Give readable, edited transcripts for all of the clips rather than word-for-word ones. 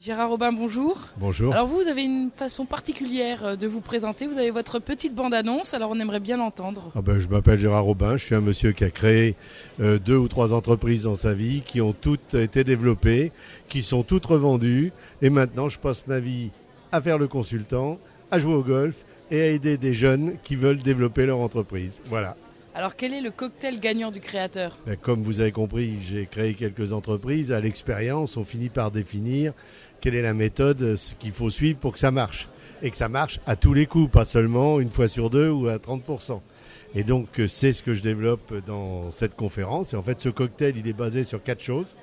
Gérard Robin, bonjour. Bonjour. Alors vous avez une façon particulière de vous présenter. Vous avez votre petite bande-annonce, alors on aimerait bien l'entendre. Je m'appelle Gérard Robin, je suis un monsieur qui a créé 2 ou 3 entreprises dans sa vie, qui ont toutes été développées, qui sont toutes revendues. Et maintenant, je passe ma vie à faire le consultant, à jouer au golf et à aider des jeunes qui veulent développer leur entreprise. Voilà. Alors quel est le cocktail gagnant du créateur ? Comme vous avez compris, j'ai créé quelques entreprises. À l'expérience, on finit par définir quelle est la méthode qu'il faut suivre pour que ça marche. Et que ça marche à tous les coups, pas seulement une fois sur 2 ou à 30%. Et donc, c'est ce que je développe dans cette conférence. Et en fait, ce cocktail, il est basé sur 4 choses.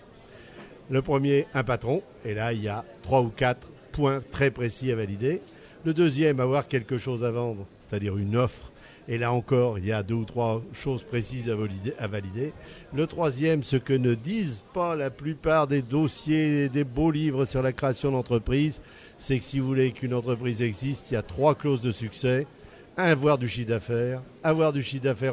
Le premier, un patron. Et là, il y a 3 ou 4 points très précis à valider. Le deuxième, avoir quelque chose à vendre, c'est-à-dire une offre. Et là encore, il y a 2 ou 3 choses précises à valider. Le troisième, ce que ne disent pas la plupart des dossiers, des beaux livres sur la création d'entreprise, c'est que si vous voulez qu'une entreprise existe, il y a 3 clauses de succès. Avoir du chiffre d'affaires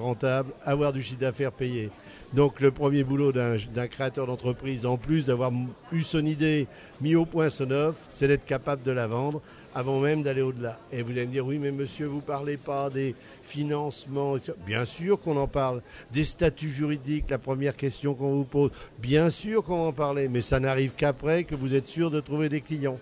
rentable, avoir du chiffre d'affaires payé. Donc le premier boulot d'un créateur d'entreprise, en plus d'avoir eu son idée, mis au point son offre, c'est d'être capable de la vendre avant même d'aller au-delà. Et vous allez me dire, oui, mais monsieur, vous ne parlez pas des financements. Bien sûr qu'on en parle. Des statuts juridiques, la première question qu'on vous pose. Bien sûr qu'on va en parler, mais ça n'arrive qu'après que vous êtes sûr de trouver des clients.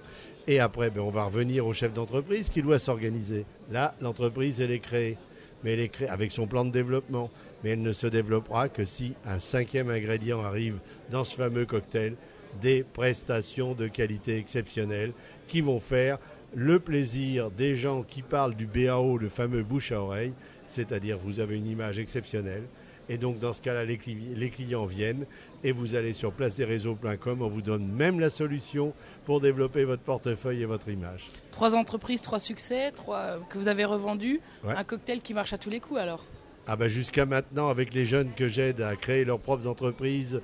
Et après, on va revenir au chef d'entreprise qui doit s'organiser. Là, l'entreprise, elle est créée. Mais elle est créée avec son plan de développement. Mais elle ne se développera que si un 5e ingrédient arrive dans ce fameux cocktail, des prestations de qualité exceptionnelle qui vont faire le plaisir des gens qui parlent du BAO, le fameux bouche à oreille, c'est-à-dire vous avez une image exceptionnelle. Et donc dans ce cas-là, les clients viennent et vous allez sur placedesréseaux.com, on vous donne même la solution pour développer votre portefeuille et votre image. 3 entreprises, 3 succès, 3 que vous avez revendus, ouais. Un cocktail qui marche à tous les coups alors. Jusqu'à maintenant, avec les jeunes que j'aide à créer leurs propres entreprises,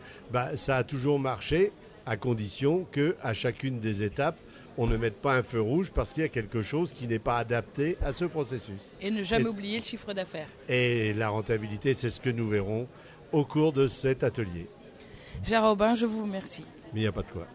ça a toujours marché, à condition qu'à chacune des étapes, on ne mette pas un feu rouge parce qu'il y a quelque chose qui n'est pas adapté à ce processus. Et ne jamais oublier le chiffre d'affaires. Et la rentabilité, c'est ce que nous verrons au cours de cet atelier. Gérard Robin, je vous remercie. Mais il n'y a pas de quoi.